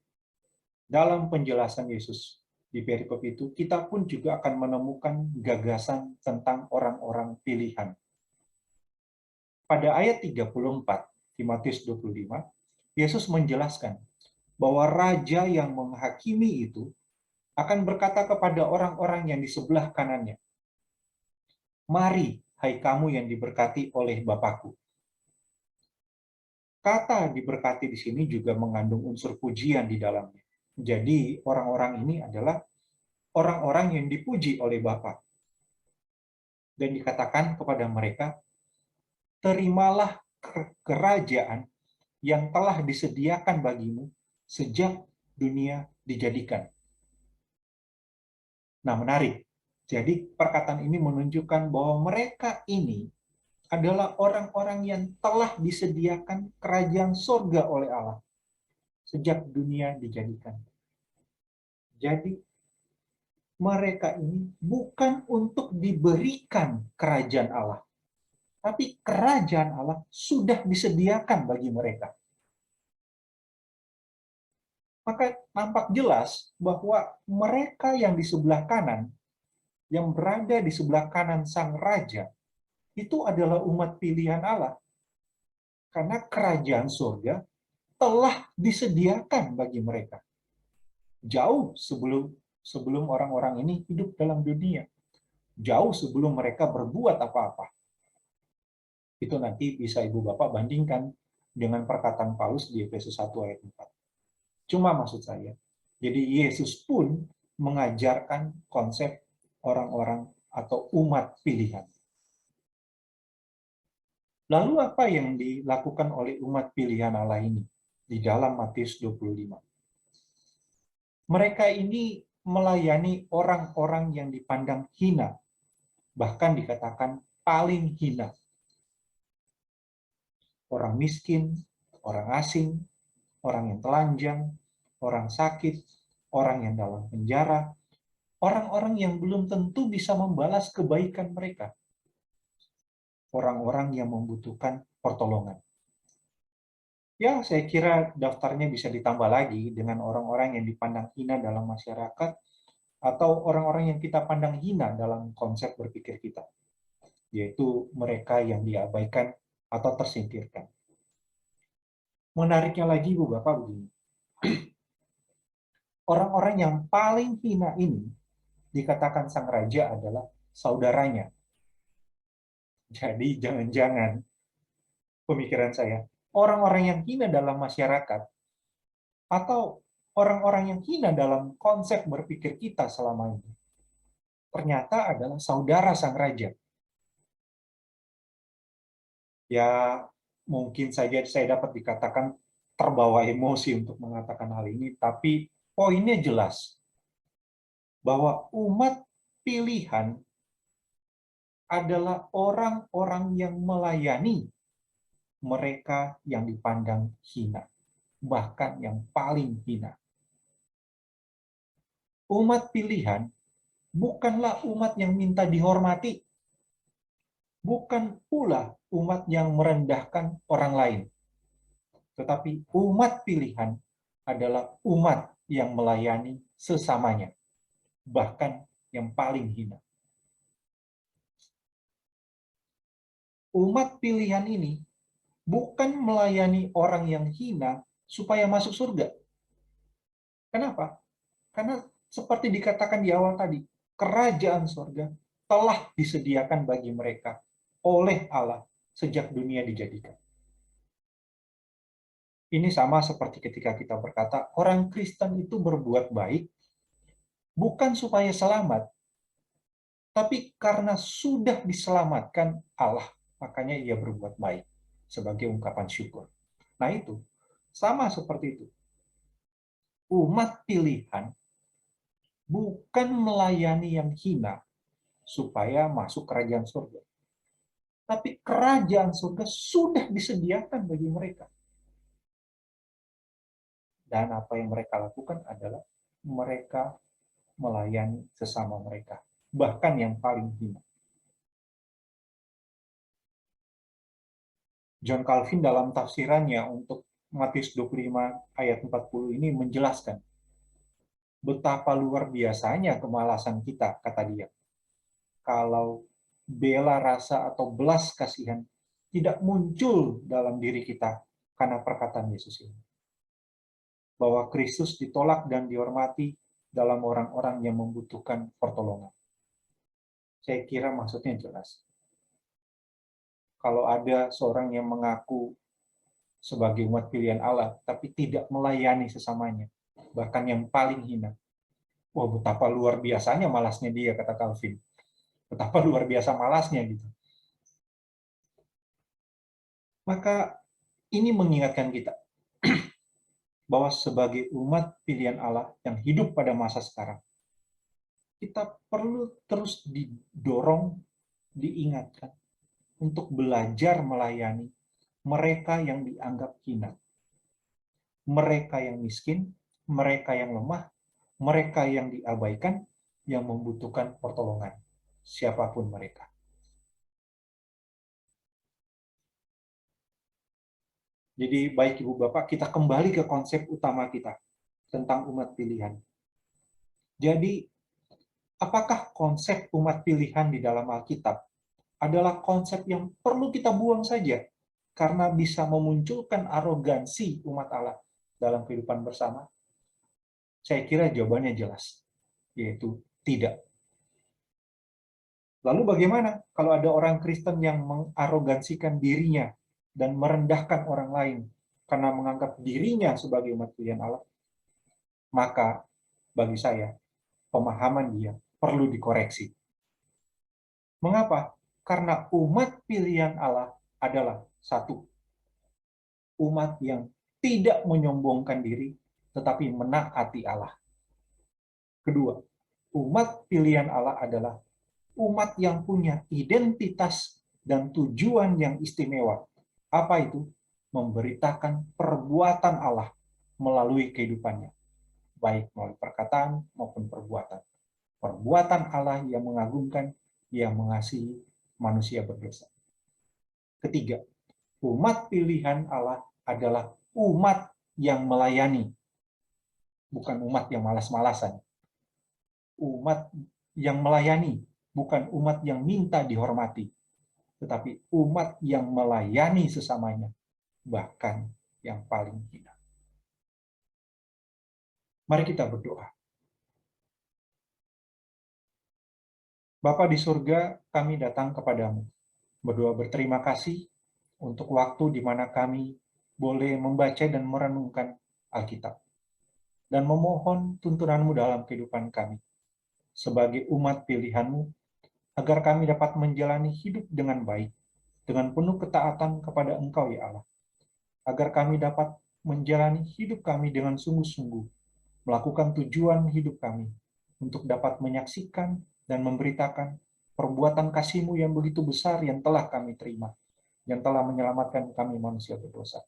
dalam penjelasan Yesus di perikop itu, kita pun juga akan menemukan gagasan tentang orang-orang pilihan. Pada ayat 34 di Matius 25, Yesus menjelaskan bahwa raja yang menghakimi itu akan berkata kepada orang-orang yang di sebelah kanannya, "Mari, hai kamu yang diberkati oleh Bapakku." Kata diberkati di sini juga mengandung unsur pujian di dalamnya. Jadi orang-orang ini adalah orang-orang yang dipuji oleh Bapa. Dan dikatakan kepada mereka, terimalah kerajaan yang telah disediakan bagimu sejak dunia dijadikan. Nah, menarik. Jadi perkataan ini menunjukkan bahwa mereka ini adalah orang-orang yang telah disediakan kerajaan surga oleh Allah sejak dunia dijadikan. Jadi mereka ini bukan untuk diberikan kerajaan Allah, tapi kerajaan Allah sudah disediakan bagi mereka. Maka nampak jelas bahwa mereka yang di sebelah kanan, yang berada di sebelah kanan sang raja, itu adalah umat pilihan Allah. Karena kerajaan surga telah disediakan bagi mereka. Jauh sebelum orang-orang ini hidup dalam dunia. Jauh sebelum mereka berbuat apa-apa. Itu nanti bisa Ibu Bapak bandingkan dengan perkataan Paulus di Efesus 1 ayat 4. Cuma maksud saya, jadi Yesus pun mengajarkan konsep orang-orang atau umat pilihan. Lalu apa yang dilakukan oleh umat pilihan Allah ini di dalam Matius 25? Mereka ini melayani orang-orang yang dipandang hina, bahkan dikatakan paling hina. Orang miskin, orang asing, orang yang telanjang, orang sakit, orang yang dalam penjara, orang-orang yang belum tentu bisa membalas kebaikan mereka. Orang-orang yang membutuhkan pertolongan. Ya, saya kira daftarnya bisa ditambah lagi dengan orang-orang yang dipandang hina dalam masyarakat atau orang-orang yang kita pandang hina dalam konsep berpikir kita, yaitu mereka yang diabaikan atau tersingkirkan. Menariknya lagi, Bu Bapak, begini. Orang-orang yang paling hina ini dikatakan sang raja adalah saudaranya. Jadi jangan-jangan pemikiran saya, orang-orang yang hina dalam masyarakat atau orang-orang yang hina dalam konsep berpikir kita selama ini ternyata adalah saudara sang raja. Ya, mungkin saja saya dapat dikatakan terbawa emosi untuk mengatakan hal ini, tapi poinnya jelas bahwa umat pilihan adalah orang-orang yang melayani mereka yang dipandang hina, bahkan yang paling hina. Umat pilihan bukanlah umat yang minta dihormati, bukan pula umat yang merendahkan orang lain, tetapi umat pilihan adalah umat yang melayani sesamanya, bahkan yang paling hina. Umat pilihan ini bukan melayani orang yang hina supaya masuk surga. Kenapa? Karena seperti dikatakan di awal tadi, kerajaan surga telah disediakan bagi mereka oleh Allah sejak dunia dijadikan. Ini sama seperti ketika kita berkata, orang Kristen itu berbuat baik bukan supaya selamat, tapi karena sudah diselamatkan Allah, makanya ia berbuat baik sebagai ungkapan syukur. Nah itu, sama seperti itu. Umat pilihan bukan melayani yang hina supaya masuk kerajaan surga. Tapi kerajaan surga sudah disediakan bagi mereka. Dan apa yang mereka lakukan adalah mereka melayani sesama mereka, bahkan yang paling hina. John Calvin dalam tafsirannya untuk Matius 25 ayat 40 ini menjelaskan betapa luar biasanya kemalasan kita, kata dia. Kalau bela rasa atau belas kasihan tidak muncul dalam diri kita karena perkataan Yesus ini. Bahwa Kristus ditolak dan dihormati dalam orang-orang yang membutuhkan pertolongan. Saya kira maksudnya jelas. Kalau ada seorang yang mengaku sebagai umat pilihan Allah, tapi tidak melayani sesamanya, bahkan yang paling hina. Wah, betapa luar biasanya malasnya dia, kata Calvin. Betapa luar biasa malasnya gitu. Maka ini mengingatkan kita bahwa sebagai umat pilihan Allah yang hidup pada masa sekarang, kita perlu terus didorong, diingatkan untuk belajar melayani mereka yang dianggap hina, mereka yang miskin, mereka yang lemah, mereka yang diabaikan, yang membutuhkan pertolongan, siapapun mereka. Jadi baik Ibu Bapak, kita kembali ke konsep utama kita tentang umat pilihan. Jadi, apakah konsep umat pilihan di dalam Alkitab adalah konsep yang perlu kita buang saja karena bisa memunculkan arogansi umat Allah dalam kehidupan bersama? Saya kira jawabannya jelas, yaitu tidak. Lalu bagaimana kalau ada orang Kristen yang mengarogansikan dirinya dan merendahkan orang lain karena menganggap dirinya sebagai umat pilihan Allah? Maka bagi saya, pemahaman dia perlu dikoreksi. Mengapa? Karena umat pilihan Allah adalah satu, umat yang tidak menyombongkan diri, tetapi menaati Allah. Kedua, umat pilihan Allah adalah umat yang punya identitas dan tujuan yang istimewa. Apa itu? Memberitakan perbuatan Allah melalui kehidupannya, baik melalui perkataan maupun perbuatan. Perbuatan Allah yang mengagumkan, yang mengasihi manusia berdosa. Ketiga, umat pilihan Allah adalah umat yang melayani, bukan umat yang malas-malasan. Umat yang melayani, bukan umat yang minta dihormati, tetapi umat yang melayani sesamanya, bahkan yang paling hina. Mari kita berdoa. Bapa di surga, kami datang kepadamu, berdoa berterima kasih untuk waktu di mana kami boleh membaca dan merenungkan Alkitab. dan memohon tuntunan-Mu dalam kehidupan kami sebagai umat pilihan-Mu, agar kami dapat menjalani hidup dengan baik, dengan penuh ketaatan kepada Engkau, ya Allah. Agar kami dapat menjalani hidup kami dengan sungguh-sungguh, melakukan tujuan hidup kami, untuk dapat menyaksikan dan memberitakan perbuatan kasih-Mu yang begitu besar yang telah kami terima, yang telah menyelamatkan kami manusia berdosa.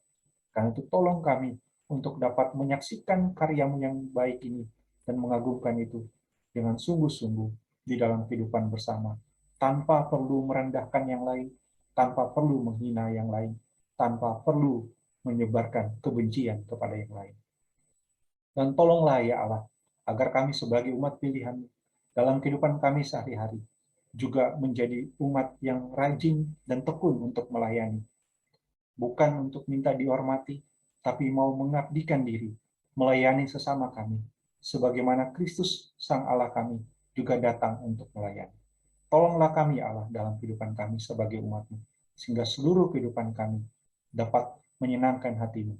Karena itu tolong kami untuk dapat menyaksikan karya-Mu yang baik ini dan mengagumkan itu dengan sungguh-sungguh di dalam kehidupan bersama, tanpa perlu merendahkan yang lain, tanpa perlu menghina yang lain, tanpa perlu menyebarkan kebencian kepada yang lain. Dan tolonglah ya Allah, agar kami sebagai umat pilihan dalam kehidupan kami sehari-hari juga menjadi umat yang rajin dan tekun untuk melayani. Bukan untuk minta dihormati, tapi mau mengabdikan diri, melayani sesama kami, sebagaimana Kristus Sang Allah kami juga datang untuk melayani. Tolonglah kami Allah dalam kehidupan kami sebagai umat-Mu, sehingga seluruh kehidupan kami dapat menyenangkan hati-Mu,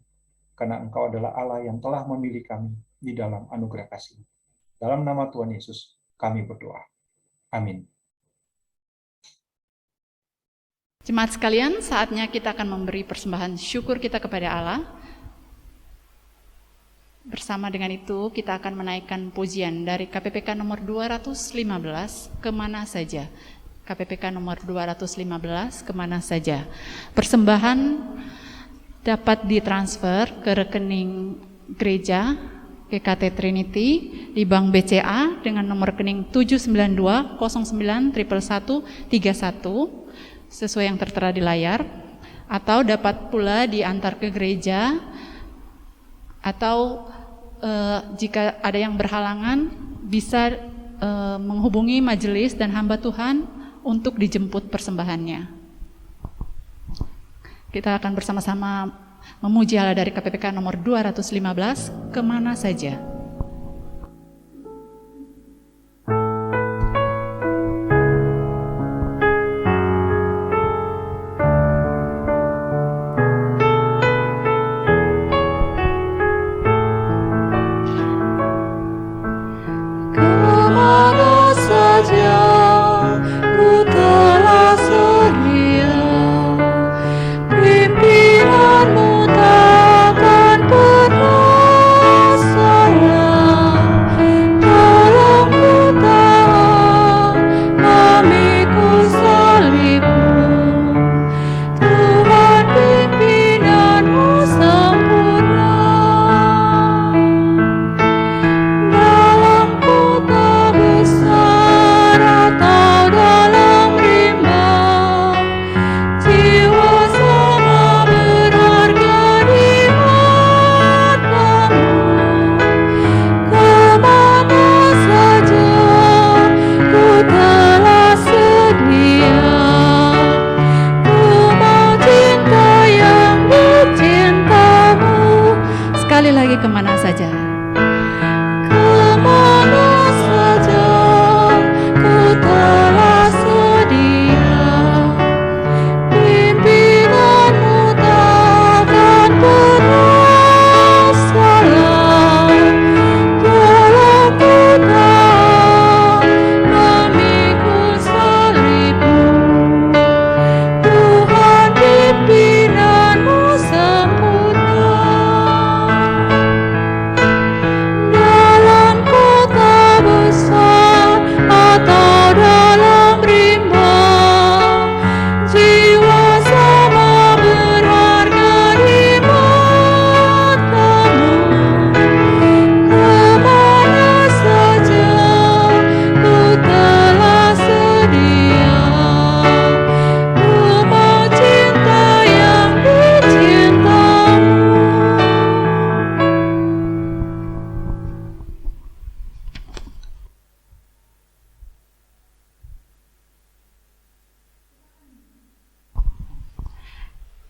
karena Engkau adalah Allah yang telah memilih kami di dalam anugerah kasih. Dalam nama Tuhan Yesus, kami berdoa. Amin. Jemaat sekalian, saatnya kita akan memberi persembahan syukur kita kepada Allah. Bersama dengan itu, kita akan menaikkan pujian dari KPPK nomor 215, Kemana Saja. KPPK nomor 215, Kemana Saja. Persembahan dapat ditransfer ke rekening gereja GKT Trinity di Bank BCA dengan nomor rekening 79209111131 sesuai yang tertera di layar, atau dapat pula diantar ke gereja, atau jika ada yang berhalangan bisa menghubungi majelis dan hamba Tuhan untuk dijemput persembahannya. Kita akan bersama-sama memuji Allah dari KPPK nomor 215, Kemana Saja.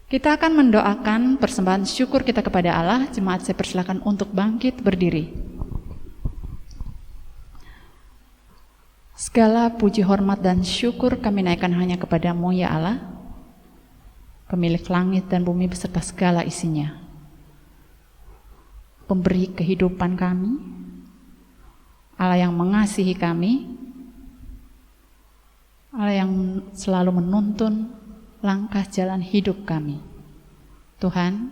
Kita akan mendoakan persembahan syukur kita kepada Allah. Jemaat saya persilakan untuk bangkit berdiri. Segala puji, hormat, dan syukur kami naikkan hanya kepadamu ya Allah, pemilik langit dan bumi beserta segala isinya. pemberi kehidupan kami, Allah yang mengasihi kami, Allah yang selalu menuntun langkah jalan hidup kami. Tuhan,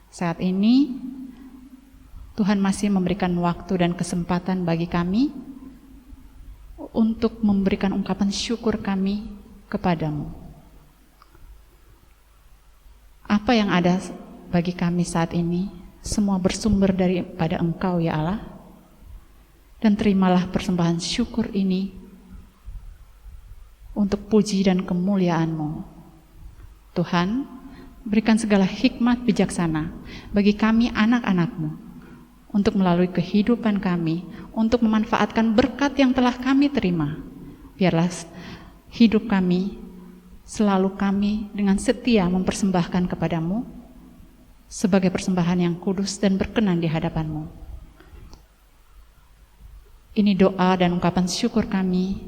saat ini Tuhan masih memberikan waktu dan kesempatan bagi kami untuk memberikan ungkapan syukur kami kepadamu. Apa yang ada bagi kami saat ini, semua bersumber daripada Engkau ya Allah. Dan terimalah persembahan syukur ini untuk puji dan kemuliaan-Mu. Tuhan, berikan segala hikmat bijaksana bagi kami anak-anak-Mu, untuk melalui kehidupan kami, untuk memanfaatkan berkat yang telah kami terima. Biarlah hidup kami, selalu kami dengan setia mempersembahkan kepadamu, sebagai persembahan yang kudus dan berkenan di hadapan-Mu. Ini doa dan ungkapan syukur kami,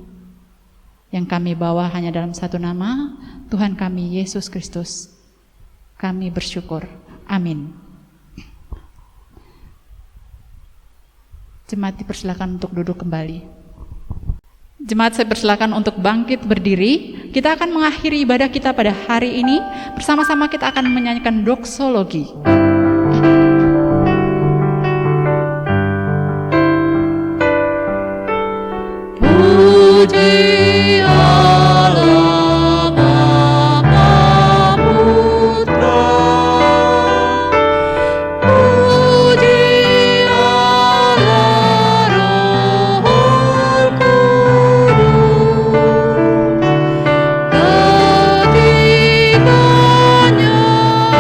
yang kami bawa hanya dalam satu nama, Tuhan kami Yesus Kristus. Kami bersyukur. Amin. Jemaat dipersilakan untuk duduk kembali. Jemaat saya persilakan untuk bangkit berdiri. Kita akan mengakhiri ibadah kita pada hari ini. Bersama-sama kita akan menyanyikan doksologi. Puji Allah Bapa Putra, puji Allah Roh Kudus, ketiganya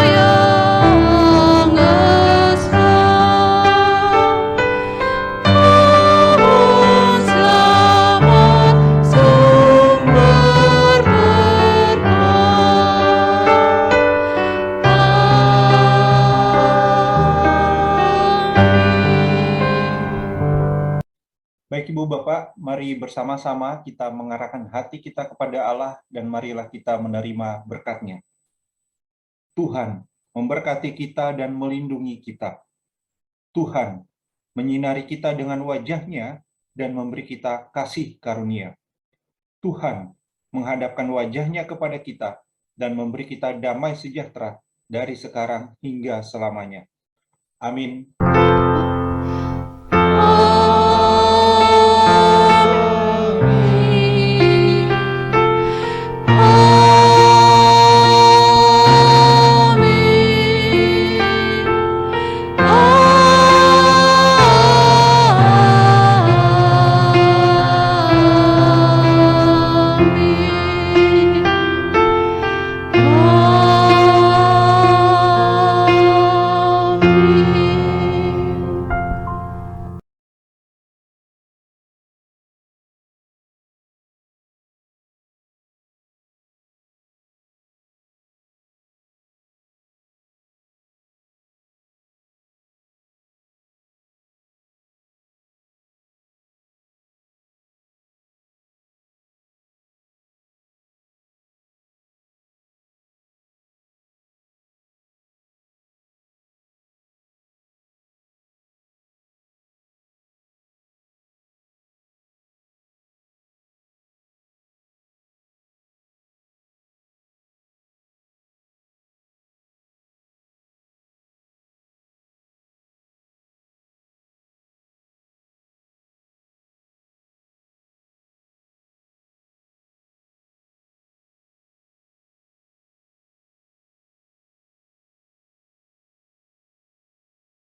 yang esa, pohon selamat sumber berkat. Baik Ibu Bapak, mari bersama-sama kita mengarahkan hati kita kepada Allah dan marilah kita menerima berkat-Nya. Tuhan memberkati kita dan melindungi kita. Tuhan menyinari kita dengan wajah-Nya dan memberi kita kasih karunia. Tuhan menghadapkan wajah-Nya kepada kita dan memberi kita damai sejahtera dari sekarang hingga selamanya. Amin.